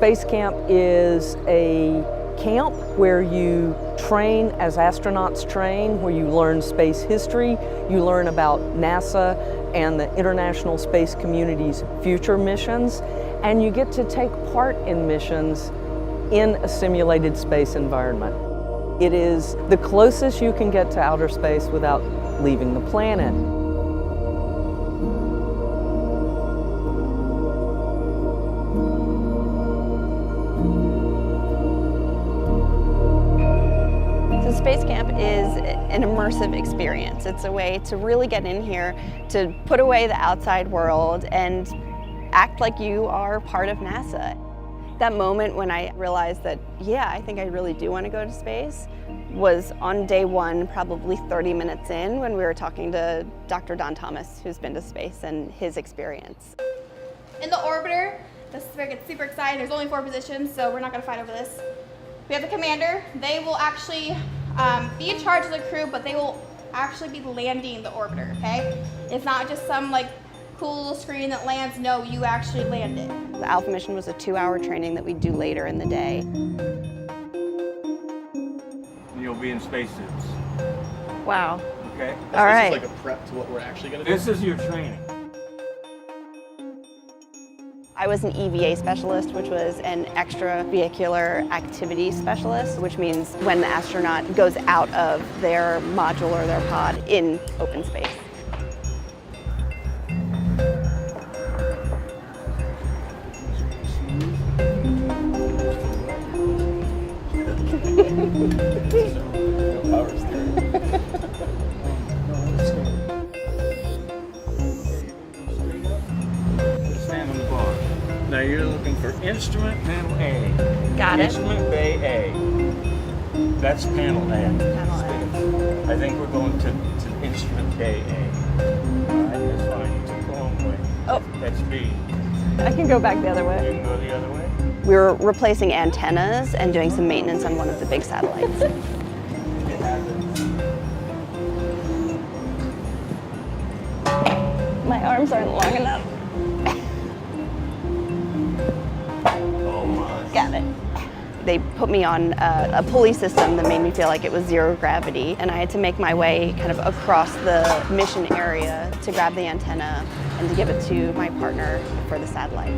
Space Camp is a camp where you train as astronauts train, where you learn space history, you learn about NASA and the International Space Community's future missions, and you get to take part in missions in a simulated space environment. It is the closest you can get to outer space without leaving the planet. Space Camp is an immersive experience. It's a way to really get in here, to put away the outside world and act like you are part of NASA. That moment when I realized that, yeah, I think I really do want to go to space was on day one, probably 30 minutes in, when we were talking to Dr. Don Thomas, who's been to space, and his experience. In the orbiter, this is where it gets super exciting. There's only 4 positions, so we're not going to fight over this. We have the commander. They will actually be in charge of the crew, but they will actually be landing the orbiter, okay? It's not just some like cool little screen that lands. No, you actually land it. The Alpha mission was a 2-hour training that we do later in the day. You'll be in spacesuits. Wow. Okay? All right. This is like a prep to what we're actually going to do? This is your training. I was an EVA specialist, which was an extravehicular activity specialist, which means when the astronaut goes out of their module or their pod in open space. Now you're looking for instrument panel A. Got it. Instrument bay A. That's panel A. Panel A. I think we're going to instrument bay A. Alright, that's fine. You took the long way. Oh. That's B. I can go back the other You way. can go the other way. We were replacing antennas and doing some maintenance on one of the big satellites. My arms aren't long enough. Got it. They put me on a pulley system that made me feel like it was zero gravity, and I had to make my way kind of across the mission area to grab the antenna and to give it to my partner for the satellite.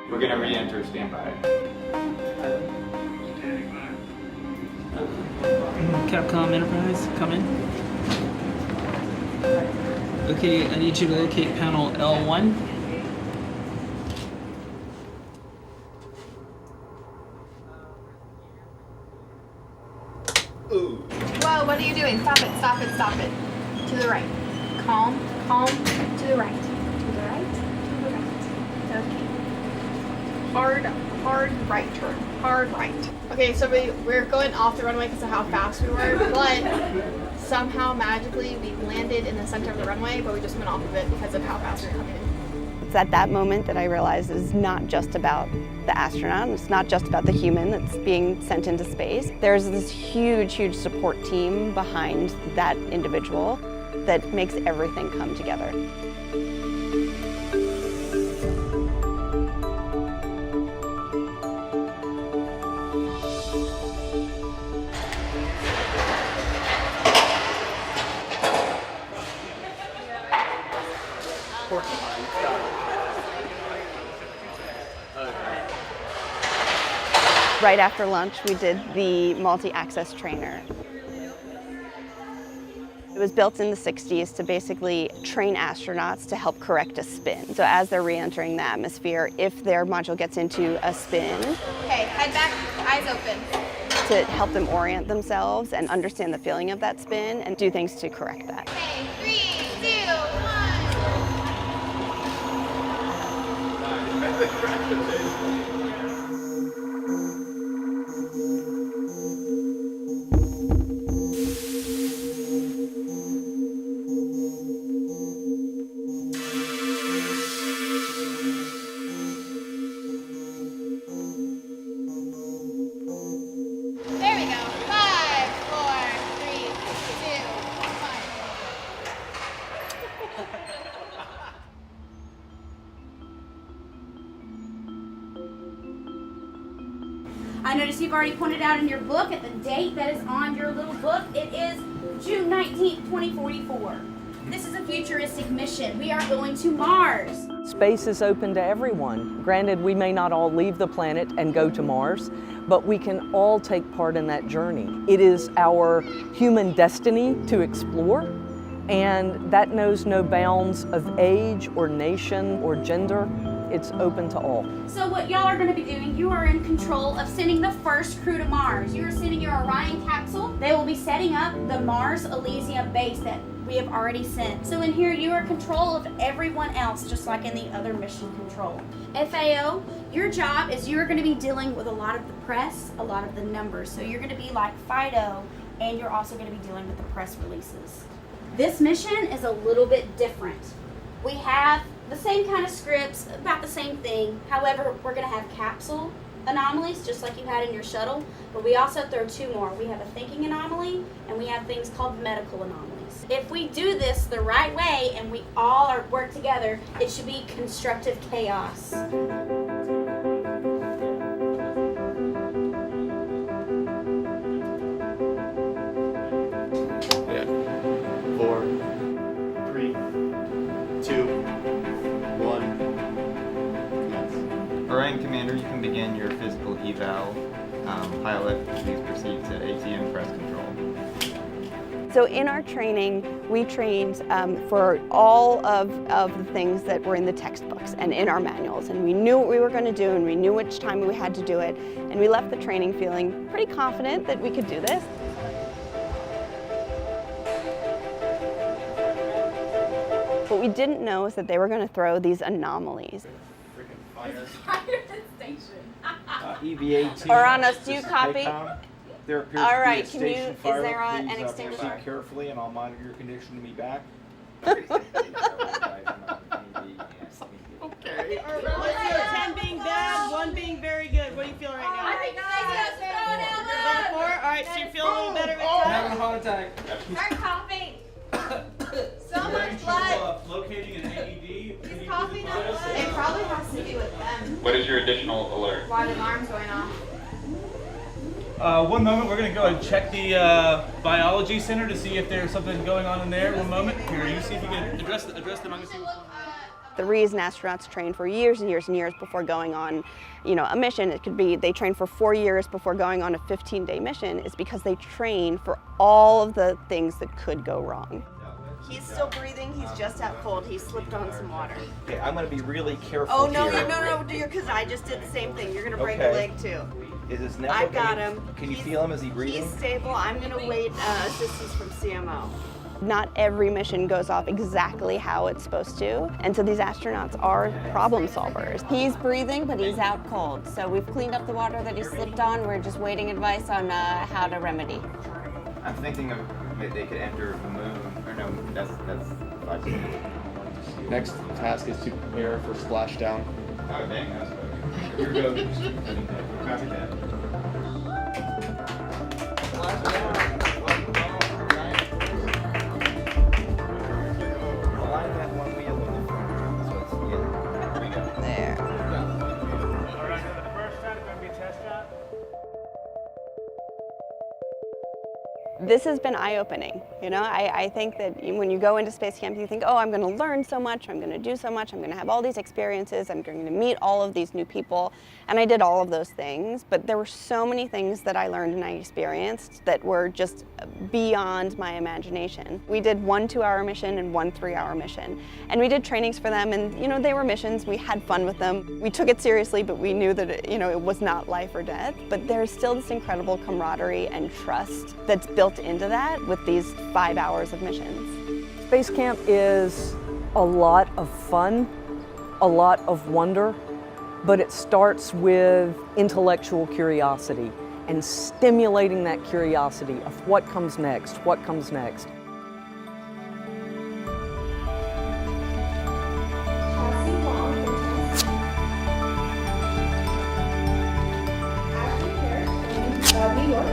We're going to re-enter standby. Capcom Enterprise, come in. Okay, I need you to locate panel L1. Whoa, what are you doing? Stop it, stop it, stop it. To the right. Calm, calm, to the right. To the right, to the right. Okay. Hard right turn. Hard right. Okay, so we're going off the runway because of how fast we were, but somehow magically we landed in the center of the runway, but we just went off of it because of how fast we were coming in. It's at that moment that I realized it's not just about the astronaut, it's not just about the human that's being sent into space. There's this huge, huge support team behind that individual that makes everything come together. Right after lunch, we did the multi-access trainer. It was built in the 60s to basically train astronauts to help correct a spin. So as they're re-entering the atmosphere, if their module gets into a spin, Okay, head back, eyes open. to help them orient themselves and understand the feeling of that spin and do things to correct that. Okay, 3, 2, 1. I notice you've already pointed out in your book at the date that is on your little book. It is June 19th, 2044. This is a futuristic mission. We are going to Mars. Space is open to everyone. Granted, we may not all leave the planet and go to Mars, but we can all take part in that journey. It is our human destiny to explore, and that knows no bounds of age or nation or gender. It's open to all. So what y'all are going to be doing, you are in control of sending the first crew to Mars. You are sending your Orion capsule. They will be setting up the Mars Elysium base that we have already sent. So in here, you are in control of everyone else, just like in the other mission control. FAO, your job is you're going to be dealing with a lot of the press, a lot of the numbers. So you're going to be like Fido, and you're also going to be dealing with the press releases. This mission is a little bit different. We have the same kind of scripts, about the same thing. However, we're going to have capsule anomalies, just like you had in your shuttle, but we also throw two more. We have a thinking anomaly, and we have things called medical anomalies. If we do this the right way, and we all work together, it should be constructive chaos. Yeah. 4, 3, 2, 1. Commence. Orion Commander, you can begin your physical eval. Pilot, please proceed to ATM press control. So in our training, we trained for all of the things that were in the textbooks and in our manuals. And we knew what we were going to do, and we knew which time we had to do it. And we left the training feeling pretty confident that we could do this. What we didn't know is that they were going to throw these anomalies. EVA2. Oranos, do you copy? There appears All to right, be a can you, station is fire. there an Please, extinguisher? proceed carefully, and I'll monitor your condition to be back. Okay. Let's do 10 being bad, 1 being very good. What do you feel right now? I think About 4? All right, so you feel a little better with Having a time? heart attack. Start coughing. So much blood. Locating an AED. Is coughing not blood? It probably has to do with them. What is your additional alert? Why the alarm's going off? One moment, we're going to go and check the biology center to see if there's something going on in there. 1 moment. Here, you see if you can address them. I'm going to see what's going on. The reason astronauts train for years and years and years before going on, a mission, it could be they train for 4 years before going on a 15-day mission, is because they train for all of the things that could go wrong. He's still breathing. He's just out cold. He slipped on some water. Okay, I'm going to be really careful Oh, no, here. no, because I just did the same thing. You're going to break a Okay. leg, too. Is his neck I've okay? got him. Can you He's- feel him? Is he breathing? He's stable. I'm going to wait assistance from CMO. Not every mission goes off exactly how it's supposed to, and so these astronauts are problem solvers. He's breathing, but he's out cold, so we've cleaned up the water that he slipped on. We're just waiting advice on how to remedy. I'm thinking of they could enter the moon. Or no, that's 5 seconds. Next task is to prepare for splashdown. Oh dang, that's good. Here goes. Copy that. Align that one wheel in the front. So it's, yeah. There we go. There. All right, for the first shot, it's going to be a test shot. This has been eye-opening. I think that when you go into space camp, you think, oh, I'm going to learn so much, I'm going to do so much, I'm going to have all these experiences, I'm going to meet all of these new people, and I did all of those things, but there were so many things that I learned and I experienced that were just beyond my imagination. We did 1 2-hour mission and 1 3-hour mission, and we did trainings for them, and they were missions, we had fun with them. We took it seriously, but we knew that it was not life or death, but there's still this incredible camaraderie and trust that's built into that with these 5 hours of missions. Space Camp is a lot of fun, a lot of wonder, but it starts with intellectual curiosity and stimulating that curiosity of what comes next, what comes next. New York.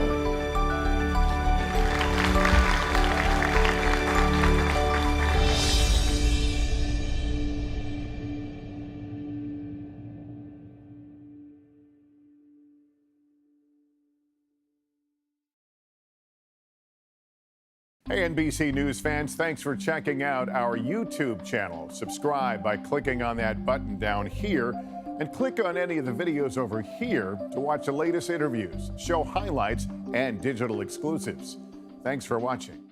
Hey, NBC News fans, thanks for checking out our YouTube channel. Subscribe by clicking on that button down here and click on any of the videos over here to watch the latest interviews, show highlights, and digital exclusives. Thanks for watching.